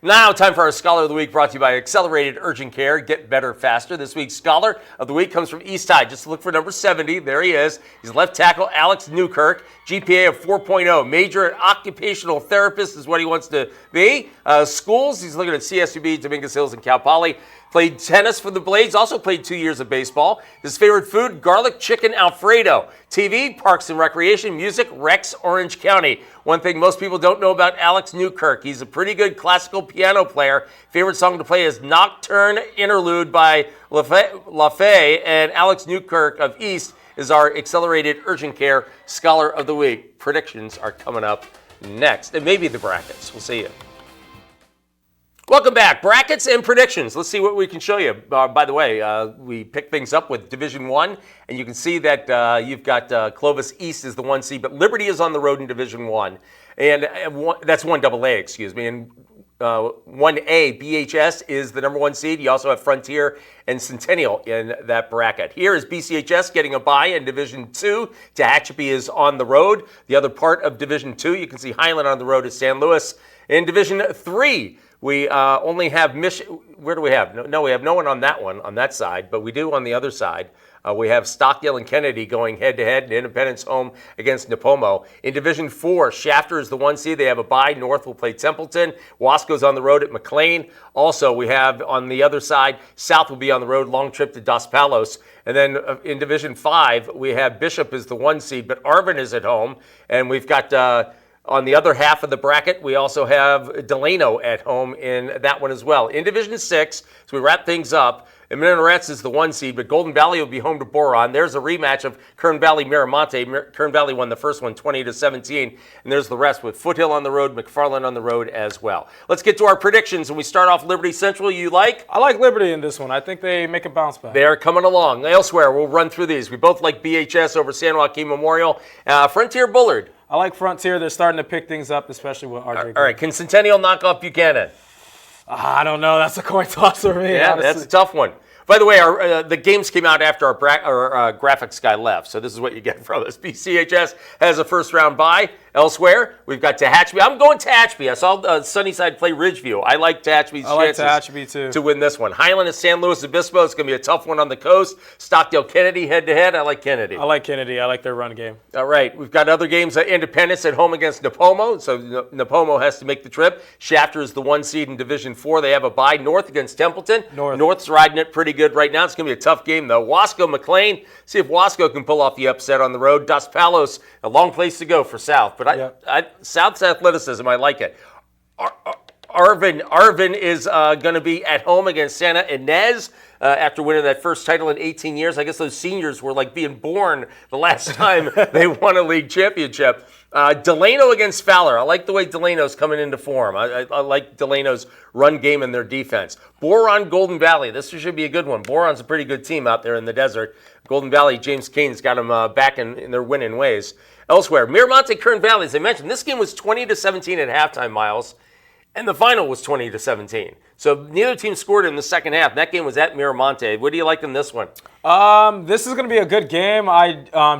Now, time for our Scholar of the Week, brought to you by Accelerated Urgent Care. Get better faster. This week's Scholar of the Week comes from East High. Just look for number 70. There he is. He's left tackle Alex Newkirk. GPA of 4.0. Major at occupational therapist is what he wants to be. Schools, he's looking at CSUB, Dominguez Hills, and Cal Poly. Played tennis for the Blades, also played 2 years of baseball. His favorite food, garlic chicken Alfredo. TV, Parks and Recreation. Music, Rex Orange County. One thing most people don't know about Alex Newkirk, he's a pretty good classical piano player. Favorite song to play is Nocturne Interlude by LaFay, and Alex Newkirk of East is our Accelerated Urgent Care Scholar of the Week. Predictions are coming up next, and maybe the brackets. We'll see you. Welcome back. Brackets and predictions. Let's see what we can show you. By the way, we picked things up with Division 1, and you can see that you've got Clovis East is the 1 seed, but Liberty is on the road in Division 1. And that's 1AA, excuse me. And 1A, BHS is the number 1 seed. You also have Frontier and Centennial in that bracket. Here is BCHS getting a bye in Division 2. Tehachapi is on the road. The other part of Division 2, you can see Highland on the road is San Luis. In Division 3, we only have where do we have? No, we have no one on that one, on that side, but we do on the other side. We have Stockdale and Kennedy going head-to-head, and Independence home against Nipomo. In Division 4, Shafter is the 1 seed. They have a bye. North will play Templeton. Wasco's on the road at McLean. Also, we have on the other side, South will be on the road, long trip to Dos Palos. And then in Division 5, we have Bishop is the 1 seed, but Arvin is at home. And we've got... on the other half of the bracket, we also have Delano at home in that one as well. In Division 6, as we wrap things up, Minarets is the 1 seed, but Golden Valley will be home to Boron. There's a rematch of Kern Valley, Mira, Monte. Kern Valley won the first one 20-17, and there's the rest with Foothill on the road, McFarland on the road as well. Let's get to our predictions, and we start off Liberty Central. You like? I like Liberty in this one. I think they make a bounce back. They're coming along. Elsewhere, we'll run through these. We both like BHS over San Joaquin Memorial. Frontier Bullard. I like Frontier. They're starting to pick things up, especially with RJ. All right, can Centennial knock off Buchanan? I don't know. That's a coin toss for me. Yeah, honestly. That's a tough one. By the way, the games came out after our graphics guy left, so this is what you get from us. BCHS has a first-round bye. Elsewhere, we've got Tehachapi. I'm going Tehachapi. I saw Sunnyside play Ridgeview. I like Tehachapi's chances to win this one. Highland and San Luis Obispo. It's going to be a tough one on the coast. Stockdale Kennedy head-to-head. I like Kennedy. I like Kennedy. I like their run game. All right. We've got other games. Independence at home against Nipomo, so Nipomo has to make the trip. Shafter is the 1 seed in Division 4. They have a bye. North against Templeton. North's riding it pretty good right now. It's going to be a tough game, though. Wasco, McLean. See if Wasco can pull off the upset on the road. Dos Palos, a long place to go for South. But South's athleticism, I like it. Arvin is going to be at home against Santa Ynez after winning that first title in 18 years. I guess those seniors were like being born the last time they won a league championship. Delano against Fowler. I like the way Delano's coming into form. I like Delano's run game and their defense. Boron, Golden Valley. This should be a good one. Boron's a pretty good team out there in the desert. Golden Valley, James Kane's got them back in their winning ways. Elsewhere, Mira, Monte, Kern Valley, as I mentioned, this game was 20-17 at halftime, Miles, and the final was 20-17. So neither team scored in the second half. That game was at Miramonte. What do you like in this one? This is going to be a good game.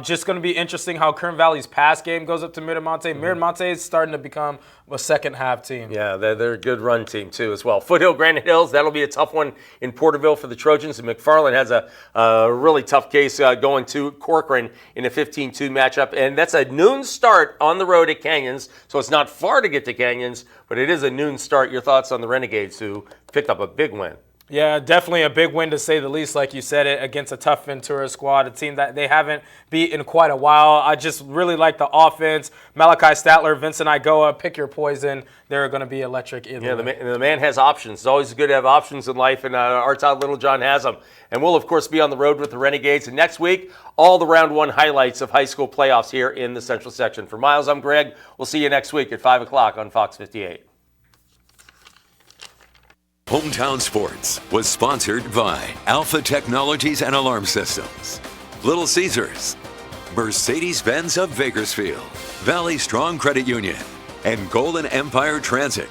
Just going to be interesting how Kern Valley's pass game goes up to Miramonte. Miramonte is starting to become a second half team. Yeah, they're a good run team too as well. Foothill, Granite Hills, that'll be a tough one in Porterville for the Trojans. And McFarland has a really tough case going to Corcoran in a 15-2 matchup. And that's a noon start on the road at Canyons. So it's not far to get to Canyons, but it is a noon start. Your thoughts on the Renegades who picked up a big win? Yeah, definitely a big win to say the least, like you said, it against a tough Ventura squad, a team that they haven't beat in quite a while. I just really like the offense. Malachi Statler, Vincent Igoa, pick your poison. They're going to be electric either way. The man has options. It's always good to have options in life, and our Todd Littlejohn has them. And we'll, of course, be on the road with the Renegades. And next week, all the round one highlights of high school playoffs here in the Central section. For Miles, I'm Greg. We'll see you next week at 5 o'clock on Fox 58. Hometown Sports was sponsored by Alpha Technologies and Alarm Systems, Little Caesars, Mercedes-Benz of Bakersfield, Valley Strong Credit Union, and Golden Empire Transit.